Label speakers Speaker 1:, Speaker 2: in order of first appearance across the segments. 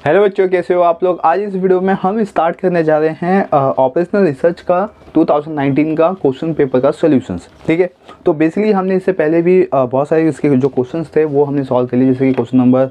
Speaker 1: Hello बच्चों, कैसे हो आप लोग। आज इस वीडियो में हम स्टार्ट करने जा रहे हैं ऑपरेशनल रिसर्च का 2019 का क्वेश्चन पेपर का सॉल्यूशंस। ठीक है, तो बेसिकली हमने इससे पहले भी बहुत सारे इसके जो क्वेश्चंस थे वो हमने सॉल्व कर लिए, जैसे कि क्वेश्चन नंबर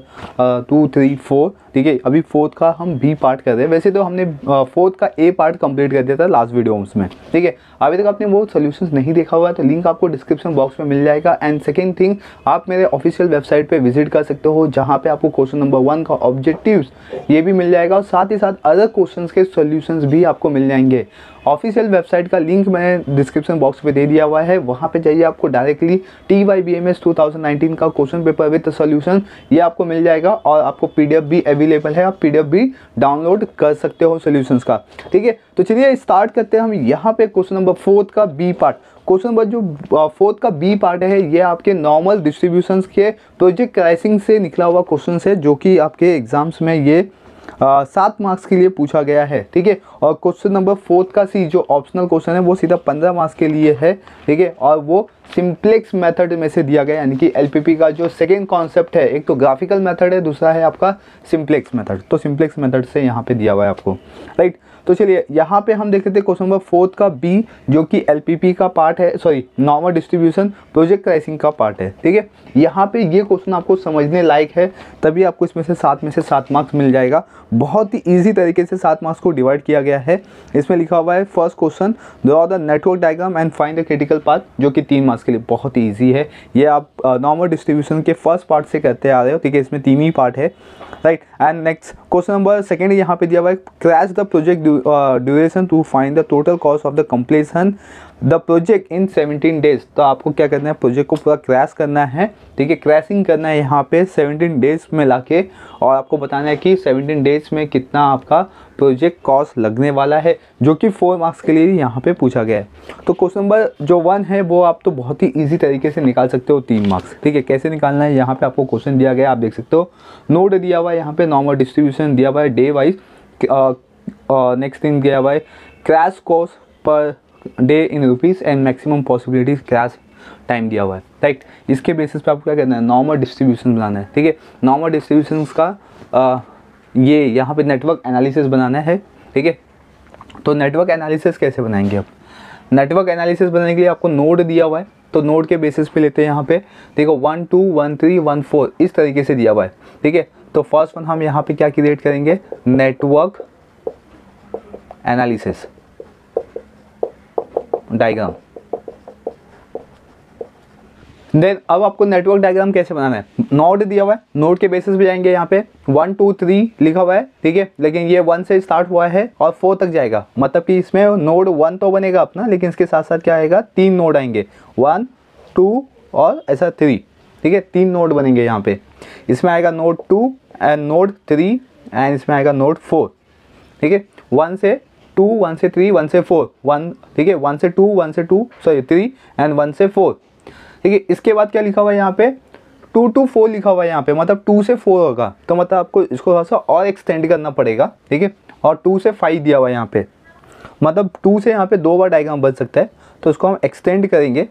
Speaker 1: 2, 3, 4। ठीक है, अभी फोर्थ का हम बी पार्ट कर रहे हैं। वैसे तो हमने फोर्थ का ए पार्ट कंप्लीट कर दिया था लास्ट वीडियो में। ठीक है, अभी तक आपने वो सॉल्यूशंस नहीं देखा हुआ है तो लिंक आपको डिस्क्रिप्शन बॉक्स में मिल जाएगा। एंड सेकेंड थिंग, आप मेरे ऑफिशियल वेबसाइट पे विजिट कर सकते हो, जहाँ पे आपको क्वेश्चन नंबर 1 का ऑब्जेक्टिव्स ये भी मिल जाएगा और साथ ही साथ अदर क्वेश्चंस के सॉल्यूशंस भी आपको मिल जाएंगे। ऑफिशियल वेबसाइट का लिंक मैंने डिस्क्रिप्शन बॉक्स पे दे दिया हुआ है, वहाँ पे जाइए, आपको डायरेक्टली TYBMS 2019 का क्वेश्चन पेपर विद सॉल्यूशन ये आपको मिल जाएगा और आपको PDF भी अवेलेबल है, आप PDF भी डाउनलोड कर सकते हो सॉल्यूशंस का। ठीक है, तो चलिए स्टार्ट करते हैं हम यहाँ पे क्वेश्चन नंबर 4 का बी पार्ट। क्वेश्चन नंबर जो फोर्थ का बी पार्ट है ये आपके नॉर्मल डिस्ट्रीब्यूशंस के प्रोजेक्ट क्राइसिंग से निकला हुआ क्वेश्चन है, जो कि आपके एग्जाम्स में ये 7 मार्क्स के लिए पूछा गया है। ठीक है, और क्वेश्चन नंबर 4 का सी जो ऑप्शनल क्वेश्चन है वो सीधा 15 मार्क्स के लिए है। ठीक है, और वो सिंप्लेक्स मेथड में से दिया गया, यानी कि LPP का जो सेकेंड कॉन्सेप्ट है, एक तो ग्राफिकल मेथड है, दूसरा है आपका सिंप्लेक्स मेथड। तो सिंप्लेक्स मेथड से यहाँ पे दिया हुआ है आपको, राइट। तो चलिए यहाँ पे हम देख लेते हैं क्वेश्चन नंबर 4 का बी, जो कि LPP का पार्ट है, सॉरी नॉर्मल डिस्ट्रीब्यूशन प्रोजेक्ट क्राइसिंग का पार्ट है। ठीक है, यहाँ पे ये क्वेश्चन आपको समझने लायक है, तभी आपको इसमें से 7 मार्क्स मिल जाएगा। बहुत ही ईजी तरीके से 7 मार्क्स को डिवाइड किया गया है। इसमें लिखा हुआ है first question, draw the network diagram and find the critical part, जो कि 3 मार्क्स के लिए बहुत ही ईजी है। ये आप नॉर्मल डिस्ट्रीब्यूशन के फर्स्ट पार्ट से करते आ रहे हो। ठीक है, इसमें 3 ही पार्ट है, right. And next question number second यहाँ पे दिया हुआ है, crash the project duration to find the total cost of the completion the project in 17 days. तो आपको क्या करना है, प्रोजेक्ट को पूरा क्रैश करना है। ठीक है, क्रैशिंग करना है यहाँ पे 17 डेज में लाके, और आपको बताना है कि 17 डेज में कितना आपका प्रोजेक्ट कॉस्ट लगने वाला है, जो कि 4 मार्क्स के लिए यहाँ पे पूछा गया है। तो क्वेश्चन नंबर जो 1 है वो आप तो बहुत ही ईजी तरीके से निकाल सकते हो 3 मार्क्स। ठीक है, कैसे निकालना है, यहाँ पे आपको क्वेश्चन दिया गया है, आप देख सकते हो, नोड दिया हुआ है, यहाँ पे नॉर्मल डिस्ट्रीब्यूशन दिया हुआ है डे वाइज। नेक्स्ट थिंग दिया हुआ है crash cost per day in rupees and maximum possibilities crash time दिया हुआ है, राइट। इसके बेसिस पे आपको क्या करना है, नॉर्मल डिस्ट्रीब्यूशन बनाना है। ठीक है, नॉर्मल डिस्ट्रीब्यूशन का ये यहाँ पे नेटवर्क एनालिसिस बनाना है। ठीक है, तो नेटवर्क एनालिसिस कैसे बनाएंगे आप, नेटवर्क एनालिसिस बनाने के लिए आपको नोड दिया हुआ है, तो नोड के बेसिस पे लेते हैं यहाँ पे। देखो 1, 2, 1, 3, 1, 4 इस तरीके से दिया हुआ है। ठीक है, तो फर्स्ट वन हम यहाँ पे क्या क्रिएट करेंगे, नेटवर्क एनालिसिस डायग्राम। देन अब आपको नेटवर्क डायग्राम कैसे बनाना है, नोड दिया हुआ है, नोड के बेसिस पे जाएंगे, यहाँ पे 1, 2, 3 लिखा हुआ है। ठीक है, लेकिन ये 1 से स्टार्ट हुआ है और 4 तक जाएगा, मतलब कि इसमें नोड 1 तो बनेगा अपना, लेकिन इसके साथ साथ क्या आएगा, 3 नोड आएंगे, 1, 2 और ऐसा 3। ठीक है, 3 नोड बनेंगे यहाँ पे। इसमें आएगा नोड 2 एंड नोड 3 एंड इसमें आएगा नोड 4। ठीक है, 1 से 2, 1 से 3, 1 से 4, 1। ठीक है, 1 से 2, 1 से 2 सॉरी 3 एंड 1 से 4। ठीक है, इसके बाद क्या लिखा हुआ है यहाँ पे, 2 to 4 लिखा हुआ है यहाँ पे, मतलब 2 से 4 होगा, तो मतलब आपको इसको थोड़ा सा और एक्सटेंड करना पड़ेगा। ठीक है, और 2 से 5 दिया हुआ है यहाँ पे, मतलब 2 से यहाँ पे 2 बार डायग्राम बन सकता है, तो इसको हम एक्सटेंड करेंगे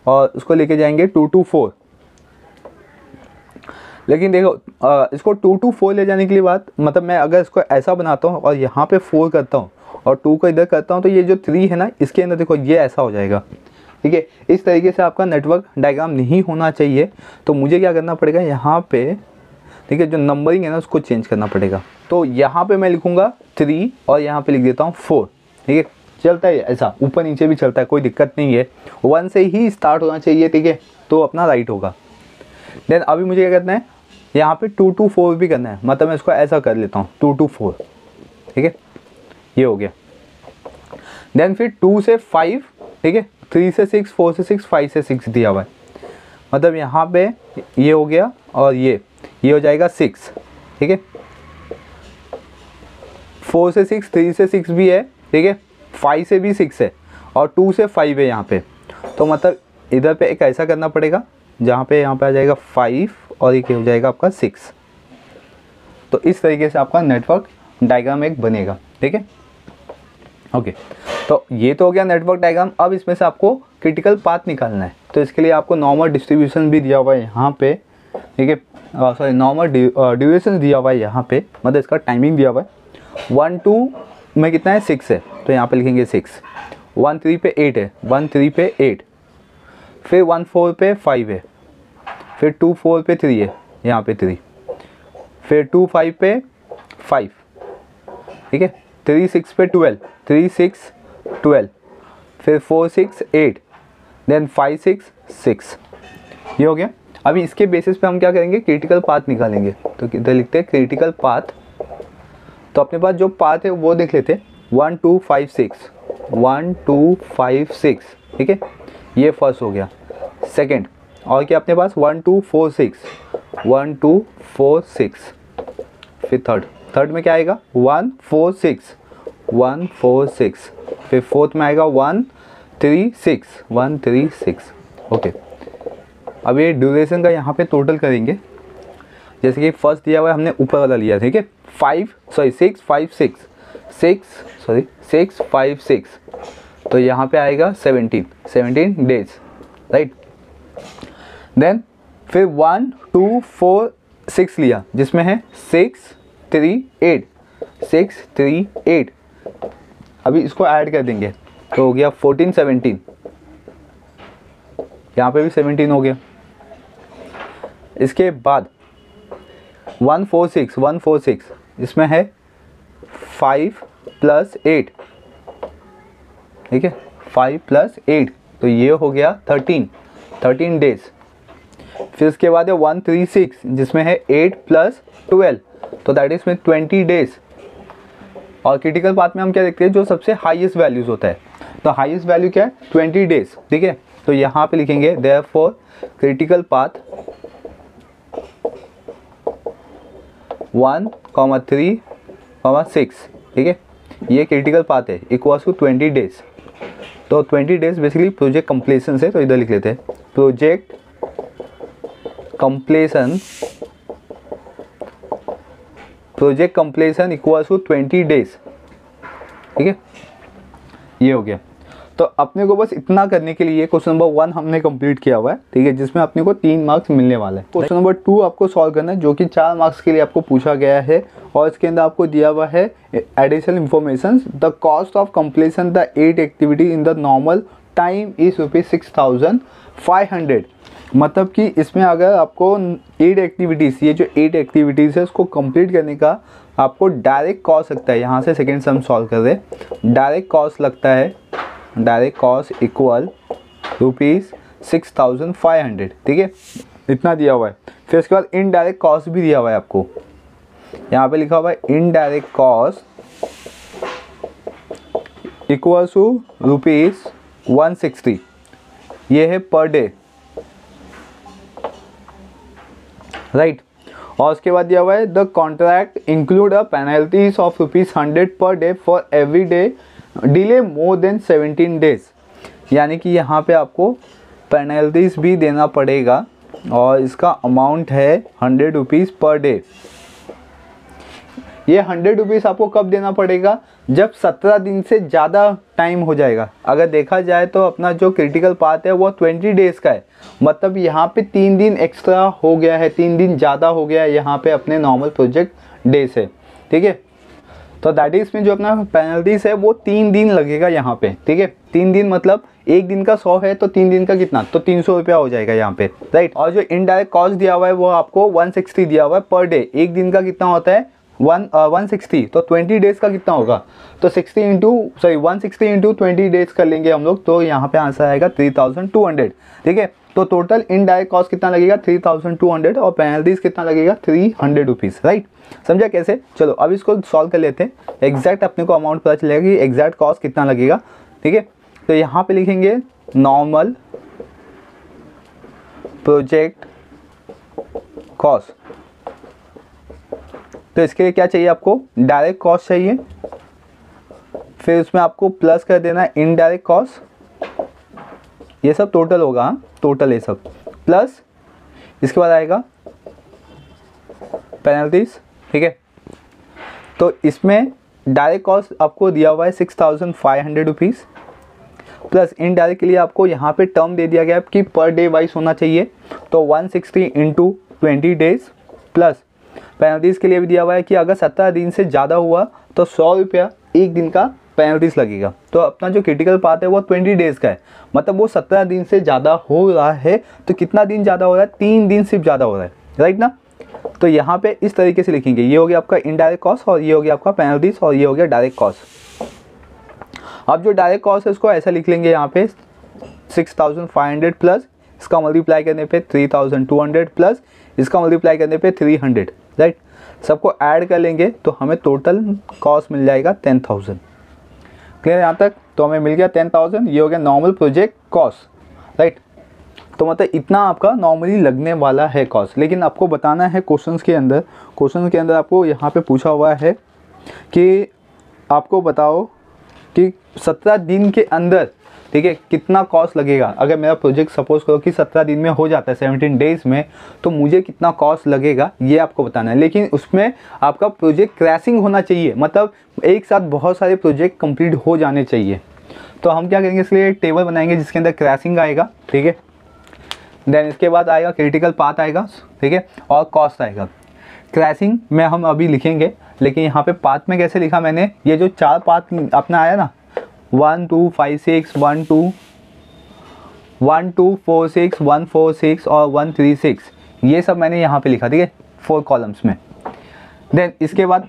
Speaker 1: और उसको लेके जाएंगे 2 to 4। लेकिन देखो इसको 2 to 4 ले जाने के लिए बात, मतलब मैं अगर इसको ऐसा बनाता हूँ और यहाँ पे 4 करता हूँ और 2 को इधर करता हूँ, तो ये जो 3 है ना, इसके अंदर देखो ये ऐसा हो जाएगा। ठीक है, इस तरीके से आपका नेटवर्क डायग्राम नहीं होना चाहिए। तो मुझे क्या करना पड़ेगा यहाँ पे, ठीक है, जो नंबरिंग है ना उसको चेंज करना पड़ेगा। तो यहाँ पे मैं लिखूँगा 3 और यहाँ पे लिख देता हूँ 4। ठीक है, चलता है ऐसा, ऊपर नीचे भी चलता है, कोई दिक्कत नहीं है। 1 से ही स्टार्ट होना चाहिए। ठीक है, तो अपना राइट होगा। देन अभी मुझे क्या करना है, यहाँ पे 2 to 4 भी करना है, मतलब मैं इसको ऐसा कर लेता हूँ 2 to 4। ठीक है, ये हो गया। देन फिर 2 से 5, ठीक है, 3 से 6, 4 से 6, 5 से 6 दिया हुआ है, मतलब यहाँ पे ये हो गया और ये हो जाएगा 6। ठीक है, 4 से 6, 3 से 6 भी है। ठीक है, 5 से भी 6 है और 2 से 5 है यहाँ पे, तो मतलब इधर पे एक ऐसा करना पड़ेगा जहाँ पे यहाँ पे आ जाएगा 5 और ये हो जाएगा आपका 6। तो इस तरीके से आपका नेटवर्क डायग्राम एक बनेगा। ठीक है, ओके, तो ये तो हो गया नेटवर्क डायग्राम। अब इसमें से आपको क्रिटिकल पाथ निकालना है, तो इसके लिए आपको नॉर्मल डिस्ट्रीब्यूशन भी दिया हुआ है यहाँ पे। ठीक है, सॉरी नॉर्मल ड्यूरेशन दिया हुआ है यहाँ पे, मतलब इसका टाइमिंग दिया हुआ है। 1 2 में कितना है 6 है, तो यहाँ पे लिखेंगे 6। 1 3 पे 8 है, 1 3 पे 8, फिर 1 4 पे 5 है, फिर 2 4 पे 3 है, यहाँ पे 3, फिर 2 5 पे 5, ठीक है, 3 6 पे 12, 3 6 12, फिर 4 6 8, देन 5 6 6, ये हो गया। अभी इसके बेसिस पे हम क्या करेंगे, क्रिटिकल पाथ निकालेंगे। तो इधर लिखते हैं क्रिटिकल पाथ। तो अपने पास जो पाथ है वो देख लेते हैं, 1 2 5 6, 1 2 5 6, ठीक है, ये फर्स्ट हो गया। सेकंड और क्या अपने पास 1 2 4 6, 1 2 4 6, फिर थर्ड में क्या आएगा 1 4 6, 1 4 6, फिर फोर्थ में आएगा 1 3 6, 1 3 6, ओके। अब ये ड्यूरेशन का यहाँ पे टोटल करेंगे, जैसे कि फर्स्ट दिया हुआ है हमने ऊपर वाला लिया, ठीक है, 6 5 6, तो यहाँ पे आएगा 17 डेज, राइट। देन फिर 1 2 4 6 लिया, जिसमें है 6 3 8, 6 3 8, अभी इसको ऐड कर देंगे तो हो गया 14 17, यहाँ पे भी 17 हो गया। इसके बाद 1 4 6, इसमें है 5 + 8, ठीक है, 5 + 8, तो ये हो गया 13 डेज। फिर इसके बाद है 1 3 6, जिसमें है 8 + 12, तो दैट इज में 20 डेज। और क्रिटिकल पाथ में हम क्या देखते हैं, जो सबसे हाईएस्ट वैल्यूज होता है, तो हाईएस्ट वैल्यू क्या है 20 डेज, ठीक है। तो यहाँ पे लिखेंगे देयरफॉर क्रिटिकल पाथ 1 3 6, ठीक है, ये क्रिटिकल पाथ है, इक्वल्स टू 20 डेज। तो 20 डेज बेसिकली प्रोजेक्ट कंप्लीशन से, तो इधर लिख लेते हैं project completion equals to 20 days, ठीक है, ये हो गया। तो अपने को बस इतना करने के लिए क्वेश्चन नंबर 1 हमने कंप्लीट किया हुआ है, ठीक है, जिसमें अपने को 3 मार्क्स मिलने वाले हैं। क्वेश्चन नंबर 2 आपको सॉल्व करना है, जो कि 4 मार्क्स के लिए आपको पूछा गया है, और इसके अंदर आपको दिया हुआ है additional information. The cost of completion the 8 activity in the normal time is ₹6,500। मतलब कि इसमें अगर आपको 8 एक्टिविटीज़, ये जो 8 एक्टिविटीज़ है उसको कंप्लीट करने का आपको डायरेक्ट कॉस्ट लगता है, यहाँ से सेकेंड सम सॉल्व कर रहे, डायरेक्ट कॉस्ट लगता है, डायरेक्ट कॉस्ट इक्वल ₹6,500, ठीक है, इतना दिया हुआ है। फिर उसके बाद इनडायरेक्ट कॉस्ट भी दिया हुआ है आपको, यहाँ पे लिखा हुआ है इनडायरेक्ट कॉस्ट इक्वल टू ₹160, ये है पर डे, राइट। और उसके बाद दिया हुआ है the contract include a penalties of ₹100 per day for every day delay more than 17 days, यानी कि यहाँ पे आपको पेनल्टीज भी देना पड़ेगा, और इसका अमाउंट है ₹100 पर डे। ये ₹100 आपको कब देना पड़ेगा, जब 17 दिन से ज़्यादा टाइम हो जाएगा। अगर देखा जाए तो अपना जो क्रिटिकल पाथ है वो 20 डेज़ का है, मतलब यहाँ पे 3 दिन एक्स्ट्रा हो गया है, 3 दिन ज़्यादा हो गया है यहाँ पे अपने नॉर्मल प्रोजेक्ट डे से, ठीक है। तो दैट इज में जो अपना पेनल्टीज है वो 3 दिन लगेगा यहाँ पे, ठीक है। 3 दिन मतलब एक दिन का 100 है, तो 3 दिन का कितना, तो 300 रुपया हो जाएगा यहाँ पे, राइट। और जो इनडायरेक्ट कॉस्ट दिया हुआ है वो आपको 160 दिया हुआ है पर डे। एक दिन का कितना होता है 160, तो 20 डेज़ का कितना होगा, तो 160 इंटू 20 डेज़ कर लेंगे हम लोग, तो यहाँ पे आंसर आएगा 3200, ठीक है। तो टोटल इनडायरेक्ट कॉस्ट कितना लगेगा 3200, और पेनल्टीज कितना लगेगा ₹300, राइट। समझा कैसे। चलो अब इसको सॉल्व कर लेते हैं, एग्जैक्ट अपने को अमाउंट पता चलेगा कि एग्जैक्ट कॉस्ट कितना लगेगा, ठीक है। तो यहाँ पे लिखेंगे नॉर्मल प्रोजेक्ट कॉस्ट, तो इसके लिए क्या चाहिए आपको, डायरेक्ट कॉस्ट चाहिए, फिर उसमें आपको प्लस कर देना है इनडायरेक्ट कॉस्ट, ये सब टोटल होगा, टोटल ये सब प्लस, इसके बाद आएगा पेनल्टीज, ठीक है। तो इसमें डायरेक्ट कॉस्ट आपको दिया हुआ है ₹6,500, प्लस इनडायरेक्ट के लिए आपको यहाँ पे टर्म दे दिया गया है कि पर डे वाइज होना चाहिए, तो 160 इंटू 20 डेज प्लस पेनल्टीज़ के लिए भी दिया हुआ है कि अगर 17 दिन से ज़्यादा हुआ तो 100 रुपया एक दिन का पेनल्टीज लगेगा। तो अपना जो क्रिटिकल पाथ है वो 20 डेज़ का है, मतलब वो 17 दिन से ज़्यादा हो रहा है। तो कितना दिन ज़्यादा हो रहा है? 3 दिन सिर्फ ज़्यादा हो रहा है, राइट ना। तो यहाँ पे इस तरीके से लिखेंगे, ये हो गया आपका इनडायरेक्ट कॉस्ट और ये हो गया आपका पेनल्टीज और ये हो गया डायरेक्ट कॉस्ट। अब जो डायरेक्ट कॉस्ट है उसको ऐसा लिख लेंगे यहाँ पे 6500 प्लस इसका मल्टीप्लाई करने पे 3200 प्लस इसका मल्टीप्लाई करने पे 300, राइट। सबको ऐड कर लेंगे तो हमें टोटल कॉस्ट मिल जाएगा 10,000। क्लियर यहाँ तक? तो हमें मिल गया 10,000, ये हो गया नॉर्मल प्रोजेक्ट कॉस्ट, राइट। तो मतलब इतना आपका नॉर्मली लगने वाला है कॉस्ट। लेकिन आपको बताना है क्वेश्चंस के अंदर आपको यहाँ पे पूछा हुआ है कि आपको बताओ कि 17 दिन के अंदर, ठीक है, कितना कॉस्ट लगेगा। अगर मेरा प्रोजेक्ट सपोज करो कि 17 दिन में हो जाता है, 17 डेज़ में, तो मुझे कितना कॉस्ट लगेगा ये आपको बताना है। लेकिन उसमें आपका प्रोजेक्ट क्रैशिंग होना चाहिए, मतलब एक साथ बहुत सारे प्रोजेक्ट कंप्लीट हो जाने चाहिए। तो हम क्या करेंगे, इसलिए एक टेबल बनाएंगे जिसके अंदर क्रैशिंग आएगा, ठीक है। देन इसके बाद आएगा क्रिटिकल पाथ आएगा, ठीक है, और कॉस्ट आएगा। क्रैशिंग में हम अभी लिखेंगे, लेकिन यहाँ पे पाथ में कैसे लिखा मैंने, ये जो 4 पाथ अपना आया ना, 1 2 5 6 1 2 4 6 1 4 6 और 1 3 6, ये सब मैंने यहाँ पे लिखा, ठीक है, 4 कॉलम्स में। देन इसके बाद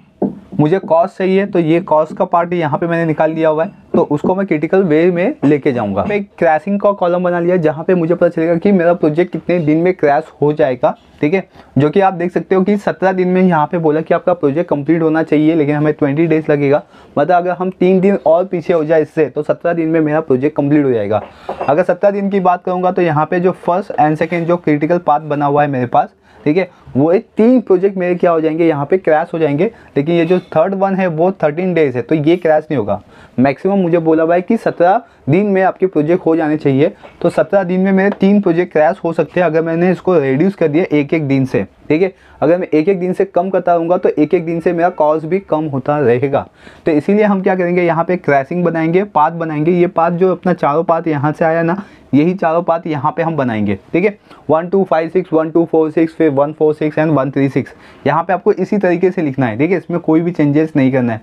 Speaker 1: मुझे कॉस्ट चाहिए, तो ये कॉस्ट का पार्ट यहाँ पे मैंने निकाल लिया हुआ है, तो उसको मैं क्रिटिकल वे में लेके जाऊँगा। मैं क्रैशिंग का कॉलम बना लिया जहाँ पे मुझे पता चलेगा कि मेरा प्रोजेक्ट कितने दिन में क्रैश हो जाएगा, ठीक है। जो कि आप देख सकते हो कि 17 दिन में यहाँ पे बोला कि आपका प्रोजेक्ट कंप्लीट होना चाहिए, लेकिन हमें 20 डेज़ लगेगा। मतलब अगर हम 3 दिन और पीछे हो जाए इससे, तो 17 दिन में मेरा प्रोजेक्ट कंप्लीट हो जाएगा। अगर 17 दिन की बात करूँगा तो यहाँ पे जो फर्स्ट एंड सेकेंड जो क्रिटिकल पाथ बना हुआ है मेरे पास, ठीक है, वो 3 प्रोजेक्ट मेरे क्या हो जाएंगे, यहाँ पे क्रैश हो जाएंगे। लेकिन ये जो थर्ड वन है वो 13 डेज़ है, तो ये क्रैश नहीं होगा। मैक्सिमम मुझे बोला हुआ है कि 17 दिन में आपके प्रोजेक्ट हो जाने चाहिए, तो 17 दिन में मेरे 3 प्रोजेक्ट क्रैश हो सकते हैं अगर मैंने इसको रिड्यूस कर दिया एक एक दिन से, ठीक है। अगर मैं एक एक दिन से कम करता रहूँगा तो एक एक दिन से मेरा कॉस्ट भी कम होता रहेगा। तो इसीलिए हम क्या करेंगे, यहाँ पे क्रैशिंग बनाएंगे, पाथ बनाएंगे। ये पाथ जो अपना चारों पाथ यहाँ से आया ना, यही चारों पाथ यहाँ पे हम बनाएंगे, ठीक है। 1 2 5 6 1 2 4 6 फिर 1 4 6 एंड 1 3 6, यहाँ पे आपको इसी तरीके से लिखना है, ठीक है। इसमें कोई भी चेंजेस नहीं करना है।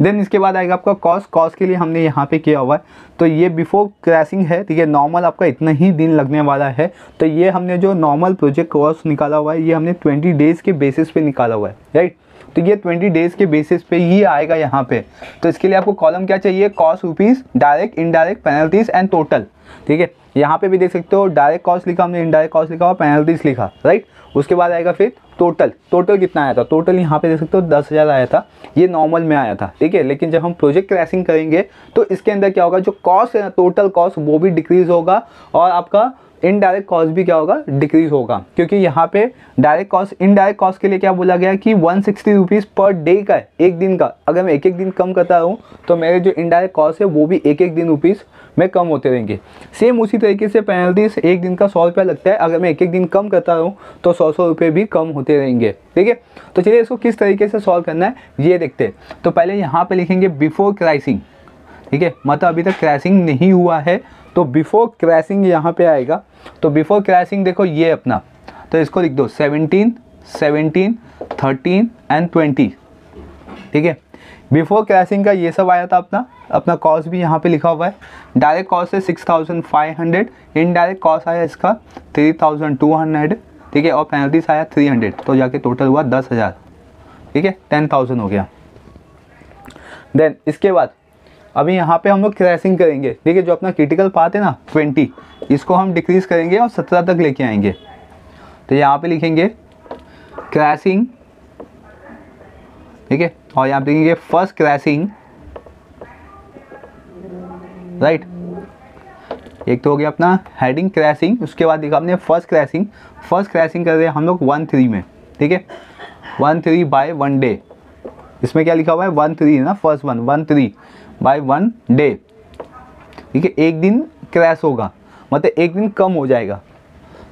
Speaker 1: देन इसके बाद आएगा आपका कॉस्ट। कॉस्ट के लिए हमने यहाँ पे किया हुआ है, तो ये बिफोर क्रैशिंग है, ठीक है। नॉर्मल आपका इतना ही दिन लगने वाला है, तो ये हमने जो नॉर्मल प्रोजेक्ट कॉस्ट निकाला हुआ है, ये हमने 20 डेज़ के बेसिस पे निकाला हुआ है, राइट। तो ये 20 डेज़ के बेसिस पे ही आएगा यहाँ पे। तो इसके लिए आपको कॉलम क्या चाहिए, cost rupees, direct, indirect, penalties and total, ठीक है। यहाँ पे भी देख सकते हो डायरेक्ट कॉस्ट लिखा हमने, इनडायरेक्ट कॉस्ट लिखा और पेनल्टीज लिखा, राइट। उसके बाद आएगा फिर टोटल। टोटल कितना आया था, टोटल यहाँ पे देख सकते हो 10,000 आया था, ये नॉर्मल में आया था, ठीक है। लेकिन जब हम प्रोजेक्ट क्रैशिंग करेंगे तो इसके अंदर क्या होगा, जो कॉस्ट है टोटल कॉस्ट वो भी डिक्रीज होगा और आपका इनडायरेक्ट कॉस्ट भी क्या होगा, डिक्रीज होगा। क्योंकि यहाँ पे डायरेक्ट कॉस्ट, इनडायरेक्ट कॉस्ट के लिए क्या बोला गया कि 160 रुपीज़ पर डे का है, एक दिन का। अगर मैं एक एक दिन कम करता रहूँ तो मेरे जो इनडायरेक्ट कॉस्ट है वो भी एक एक दिन रुपीज़ में कम होते रहेंगे। सेम उसी तरीके से पेनल्टीज, एक दिन का 100 रुपया लगता है, अगर मैं एक एक दिन कम करता रहूँ तो 100 रुपये भी कम होते रहेंगे, ठीक है। तो चलिए इसको किस तरीके से सॉल्व करना है ये देखते हैं। तो पहले यहाँ पर लिखेंगे बिफोर क्रैशिंग, ठीक है, मतलब अभी तक क्रैशिंग नहीं हुआ है, तो बिफोर क्रैशिंग यहाँ पे आएगा। तो बिफोर क्रैशिंग देखो ये अपना, तो इसको लिख दो 17 17 13 एंड 20, ठीक है। बिफोर क्रैशिंग का ये सब आया था अपना कॉस्ट भी यहाँ पे लिखा हुआ है। डायरेक्ट कॉस्ट है 6500, इनडायरेक्ट कॉस्ट आया इसका 3200, ठीक है, और पेनल्टीज आया 300, तो जाके टोटल हुआ 10,000, ठीक है, 10,000 हो गया। देन इसके बाद अभी यहाँ पे हम लोग क्रैशिंग करेंगे, ठीक है। जो अपना क्रिटिकल पाथ है ना 20, इसको हम डिक्रीज करेंगे और 17 तक लेके आएंगे। तो यहाँ पे लिखेंगे क्रैशिंग, ठीक है, और यहाँ पे लिखेंगे फर्स्ट क्रैशिंग, राइट। एक तो हो गया अपना हेडिंग क्रैशिंग, उसके बाद लिखा हमने फर्स्ट क्रैशिंग। फर्स्ट क्रैशिंग कर रहे हैं हम लोग 1 3 में, ठीक है, 1 3 बाय 1 डे। इसमें क्या लिखा हुआ है 1 3 है ना, फर्स्ट 1 3 बाय 1 डे, ठीक है। एक दिन क्रैश होगा, मतलब एक दिन कम हो जाएगा।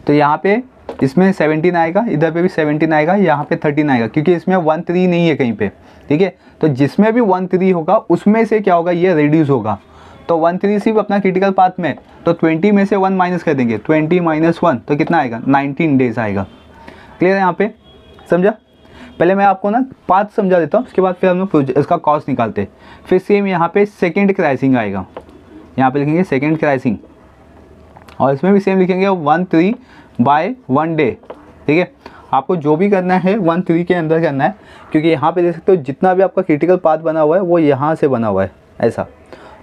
Speaker 1: तो यहाँ पे इसमें 17 आएगा, इधर पे भी 17 आएगा, यहाँ पे 13 आएगा, क्योंकि इसमें 1 3 नहीं है कहीं पे, ठीक है। तो जिसमें भी 1 3 होगा उसमें से क्या होगा, ये रिड्यूस होगा। तो 1 3 सिर्फ अपना क्रिटिकल पाथ में, तो 20 में से 1 माइनस कर देंगे, 20 - 1 तो कितना आएगा, 19 डेज आएगा। क्लियर है यहाँ पे, समझा। पहले मैं आपको ना पाथ समझा देता हूँ, उसके बाद फिर हम लोग इसका कॉस्ट निकालते हैं। फिर सेम यहाँ पे सेकेंड क्रैसिंग आएगा, यहाँ पे लिखेंगे सेकेंड क्रैसिंग, और इसमें भी सेम लिखेंगे 1/3 डे। ठीक है, आपको जो भी करना है 1/3 के अंदर करना है, क्योंकि यहाँ पे देख सकते हो जितना भी आपका क्रिटिकल पाथ बना हुआ है वो यहाँ से बना हुआ है ऐसा।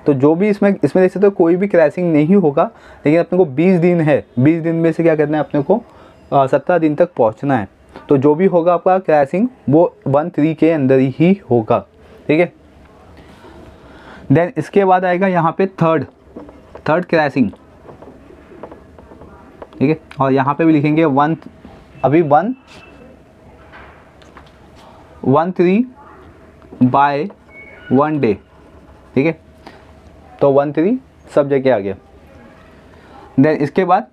Speaker 1: तो जो भी इसमें देख सकते हो कोई भी क्रैशिंग नहीं होगा, लेकिन अपने को 20 दिन है, 20 दिन में से क्या करना है अपने को 17 दिन तक पहुँचना है। तो जो भी होगा आपका क्रैशिंग वो 1/3 के अंदर ही होगा। ठीक है, देन इसके बाद आएगा यहाँ पे थर्ड क्रैशिंग। ठीक है, और यहाँ पे भी लिखेंगे 1/3 डे। ठीक है, तो 1/3 सब जगह आ गया। देन इसके बाद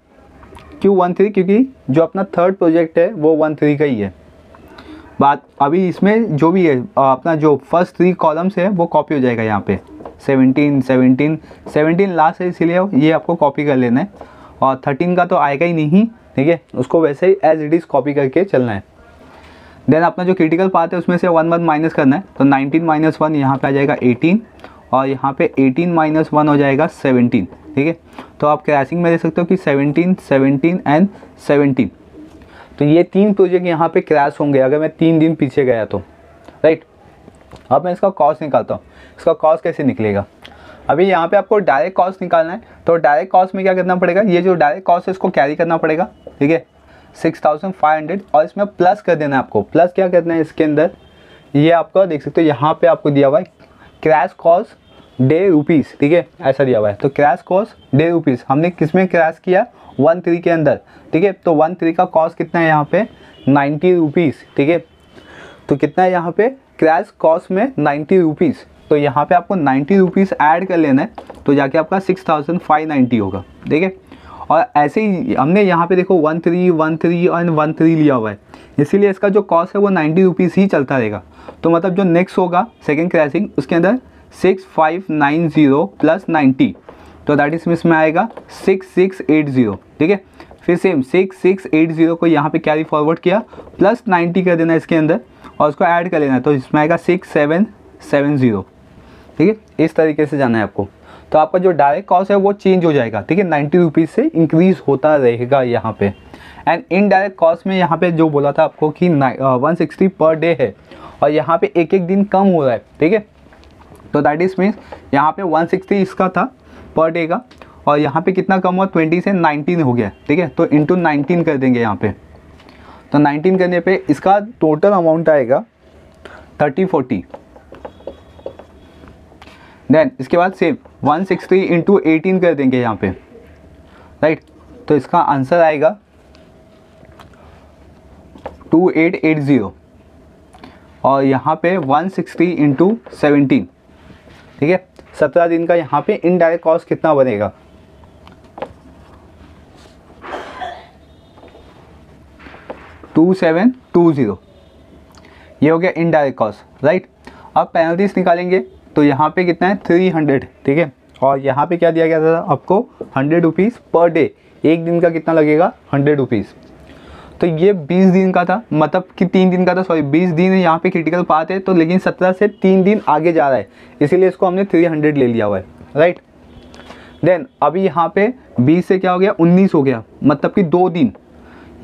Speaker 1: क्यों 1/3, क्योंकि जो अपना थर्ड प्रोजेक्ट है वो 1/3 का ही है। बात अभी इसमें जो भी है अपना जो फर्स्ट 3 कॉलम्स है वो कॉपी हो जाएगा यहाँ पे 17 लास्ट है, इसीलिए ये आपको कॉपी कर लेना है। और 13 का तो आएगा ही नहीं, ठीक है, उसको वैसे ही एज इट इज़ कॉपी करके चलना है। देन अपना जो क्रिटिकल पार्ट है उसमें से 1 माइनस करना है, तो 19 - 1 यहाँ पे आ जाएगा 18, और यहाँ पे 18 - 1 हो जाएगा 17। ठीक है, तो आप क्रैशिंग में देख सकते हो कि 17, 17 एंड 17। तो ये 3 प्रोजेक्ट यहाँ पे क्रैश होंगे अगर मैं 3 दिन पीछे गया तो, राइट। अब मैं इसका कॉस्ट निकालता हूँ। इसका कॉस्ट कैसे निकलेगा, अभी यहाँ पे आपको डायरेक्ट कॉस्ट निकालना है। तो डायरेक्ट कॉस्ट में क्या करना पड़ेगा, ये जो डायरेक्ट कॉस्ट है इसको कैरी करना पड़ेगा। ठीक है, 6500, और इसमें प्लस कर देना है आपको। प्लस क्या करना है इसके अंदर, ये आपका देख सकते हो यहाँ पे आपको दिया हुआ है क्रैश कॉस्ट डे रुपीज़। ठीक है, ऐसा दिया हुआ है। तो क्रैश कॉस्ट डे रुपीज़ हमने किस में क्रैश किया, 1/3 के अंदर। ठीक है, तो 1/3 का कॉस्ट कितना है यहाँ पे 90 रुपीज़। ठीक है, तो कितना है यहाँ पे क्रैश कॉस्ट में 90 रुपीज़। तो यहाँ पे आपको 90 रुपीज़ ऐड कर लेना है, तो जाके आपका 6590 होगा। ठीक है, और ऐसे ही हमने यहाँ पे देखो 1/3 1/3 और 1/3 लिया हुआ है, इसीलिए इसका जो कॉस्ट है वो 90 रुपीज़ ही चलता रहेगा। तो मतलब जो नेक्स्ट होगा सेकेंड क्रैशिंग उसके अंदर 6590 प्लस 90, तो दैट इज इसमें आएगा 6680। ठीक है, फिर सेम 6680 को यहाँ पे कैरी फॉरवर्ड किया, प्लस 90 कर देना इसके अंदर और उसको ऐड कर लेना है, तो इसमें आएगा 6770। ठीक है, इस तरीके से जाना है आपको। तो आपका जो डायरेक्ट कॉस्ट है वो चेंज हो जाएगा। ठीक है, 90 रुपीज़ से इंक्रीज होता रहेगा यहाँ पे। एंड इनडायरेक्ट कॉस्ट में यहाँ पे जो बोला था आपको कि 160 पर डे है, और यहाँ पे एक एक दिन कम हो रहा है। ठीक है, तो दैट इज मीन्स यहाँ पे 160 इसका था पर डे का, और यहाँ पे कितना कम हुआ 20 से 19 हो गया। ठीक है, तो इंटू 19 कर देंगे यहाँ पे, तो 19 करने पे इसका टोटल अमाउंट आएगा 3040। देन इसके बाद सेम 160 इंटू 18 कर देंगे यहाँ पे, राइट। तो इसका आंसर आएगा 2880, और यहाँ पे 160 इंटू 17। ठीक है, 17 दिन का यहाँ पे इनडायरेक्ट कॉस्ट कितना बनेगा, 2720। ये हो गया इनडायरेक्ट कॉस्ट, राइट। अब पेनल्टीज निकालेंगे, तो यहाँ पे कितना है 300। ठीक है, और यहाँ पे क्या दिया गया था आपको 100 रुपीज़ पर डे, एक दिन का कितना लगेगा 100 रुपीज़। तो ये 20 दिन का था, मतलब कि 3 दिन का था, सॉरी 20 दिन यहाँ पे क्रिटिकल पार्ट है, तो लेकिन 17 से 3 दिन आगे जा रहा है, इसीलिए इसको हमने 300 ले लिया हुआ है, राइट। देन अभी यहाँ पे 20 से क्या हो गया 19 हो गया, मतलब कि 2 दिन,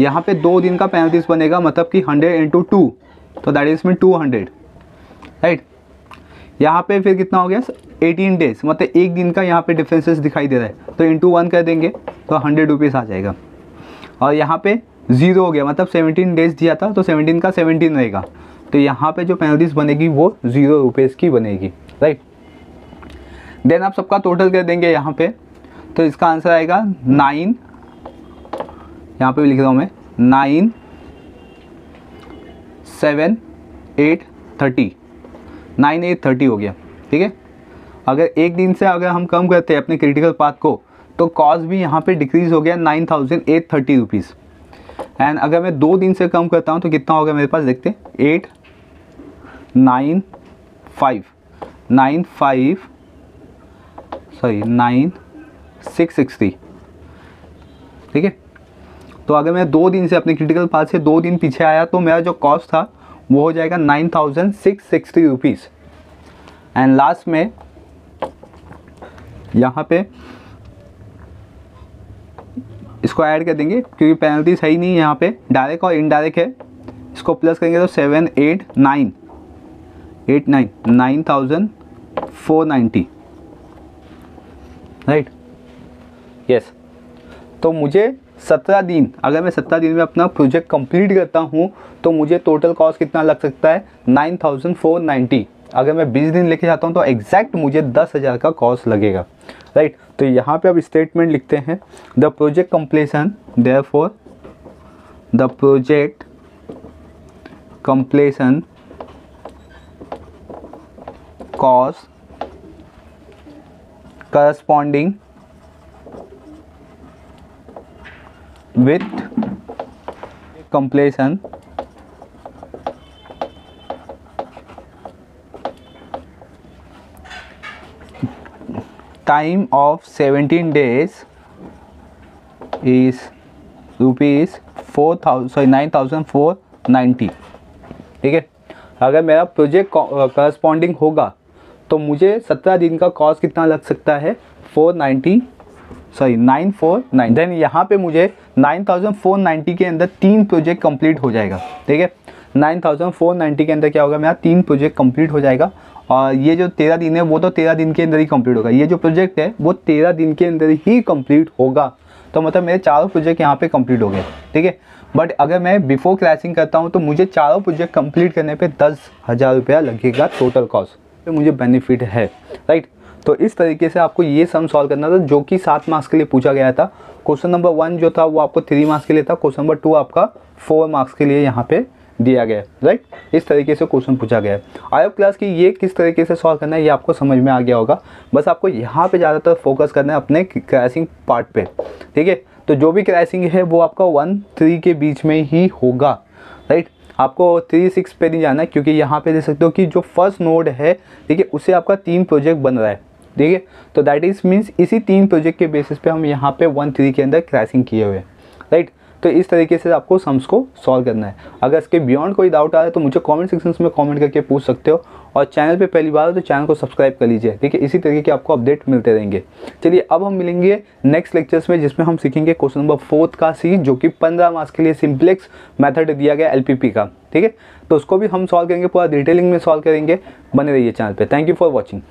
Speaker 1: यहाँ पे 2 दिन का पेनल्टीज बनेगा, मतलब कि 100 इंटू 2, तो दैट इज में 200, राइट। यहाँ पे फिर कितना हो गया 18 डेज, मतलब एक दिन का यहाँ पे डिफरेंसेस दिखाई दे रहा है, तो इंटू 1 कर देंगे तो 100 रुपीज़ आ जाएगा। और यहाँ पे 0 हो गया, मतलब 17 डेज दिया था, तो 17 का 17 रहेगा, तो यहाँ पे जो पेनल्टीज बनेगी वो 0 रुपीज़ की बनेगी, राइट। देन आप सबका टोटल कर देंगे यहाँ पे, तो इसका आंसर आएगा 9, यहाँ पे भी लिख रहा हूँ मैं 9 7 8 30, 9 8 30 हो गया। ठीक है, अगर एक दिन से अगर हम कम करते हैं अपने क्रिटिकल पाथ को, तो कॉस्ट भी यहाँ पे डिक्रीज हो गया 9830 रुपीज़। एंड अगर मैं 2 दिन से कम करता हूँ तो कितना होगा मेरे पास, देखते 8 9 5 660। ठीक है, तो अगर मैं 2 दिन से अपने क्रिटिकल पाथ से 2 दिन पीछे आया तो मेरा जो कॉस्ट था वो हो जाएगा 9660 रुपीज़। एंड लास्ट में यहाँ पे इसको ऐड कर देंगे क्योंकि पेनल्टी सही नहीं है यहाँ पे, डायरेक्ट और इनडायरेक्ट है। इसको प्लस करेंगे तो 9490 राइट। यस, तो मुझे 17 दिन, अगर मैं 17 दिन में अपना प्रोजेक्ट कंप्लीट करता हूँ तो मुझे टोटल कॉस्ट कितना लग सकता है 9490। अगर मैं 20 दिन लेके जाता हूँ तो एग्जैक्ट मुझे 10,000 का कॉस्ट लगेगा राइट। तो यहाँ पे अब स्टेटमेंट लिखते हैं, the project completion, therefore the project completion cost corresponding with completion time of 17 days is rupees 9490। ठीक है, अगर मेरा प्रोजेक्ट करस्पॉन्डिंग होगा तो मुझे 17 दिन का कॉस्ट कितना लग सकता है 949। देन यहाँ पे मुझे 9490 के अंदर 3 प्रोजेक्ट कंप्लीट हो जाएगा। ठीक है, 9490 के अंदर क्या होगा, मेरा 3 प्रोजेक्ट कंप्लीट हो जाएगा। और ये जो 13 दिन है वो तो 13 दिन के अंदर ही कंप्लीट होगा। ये जो प्रोजेक्ट है वो 13 दिन के अंदर ही कंप्लीट होगा। तो मतलब मेरे चारों प्रोजेक्ट यहाँ पे कंप्लीट हो गए। ठीक है, बट अगर मैं बिफोर क्रैशिंग करता हूँ तो मुझे चारों प्रोजेक्ट कंप्लीट करने पे 10,000 रुपया लगेगा टोटल कॉस्ट, तो मुझे बेनिफिट है राइट। तो इस तरीके से आपको ये सम सॉल्व करना था जो कि 7 मार्क्स के लिए पूछा गया था। क्वेश्चन नंबर 1 जो था वो आपको 3 मार्क्स के लिए था, क्वेश्चन नंबर 2 आपका 4 मार्क्स के लिए यहाँ पे दिया गया है राइट। इस तरीके से क्वेश्चन पूछा गया है। आई होप क्लास की ये किस तरीके से सॉल्व करना है ये आपको समझ में आ गया होगा। बस आपको यहाँ पे ज़्यादातर फोकस करना है अपने क्रैशिंग पार्ट पे। ठीक है, तो जो भी क्रैशिंग है वो आपका 1-3 के बीच में ही होगा राइट। आपको 3-6 पे नहीं जाना है क्योंकि यहाँ पे देख सकते हो कि जो फर्स्ट नोड है ठीक है उससे आपका 3 प्रोजेक्ट बन रहा है। ठीक है, तो दैट इज़ मीन्स इसी 3 प्रोजेक्ट के बेसिस पे हम यहाँ पे 1-3 के अंदर क्रैशिंग किए हुए हैं राइट। तो इस तरीके से आपको सम्स को सॉल्व करना है। अगर इसके बियॉन्ड कोई डाउट आ रहा है तो मुझे कमेंट सेक्शन में कमेंट करके पूछ सकते हो। और चैनल पे पहली बार हो तो चैनल को सब्सक्राइब कर लीजिए। ठीक है, इसी तरीके के आपको अपडेट मिलते रहेंगे। चलिए अब हम मिलेंगे नेक्स्ट लेक्चर्स में जिसमें हम सीखेंगे क्वेश्चन नंबर 4 का सी, जो कि 15 मार्क्स के लिए सिंप्लेक्स मेथड दिया गया LPP का। ठीक है, तो उसको भी हम सॉल्व करेंगे, पूरा डिटेलिंग में सॉल्व करेंगे। बने रहिए चैनल पर। Thank you for watching.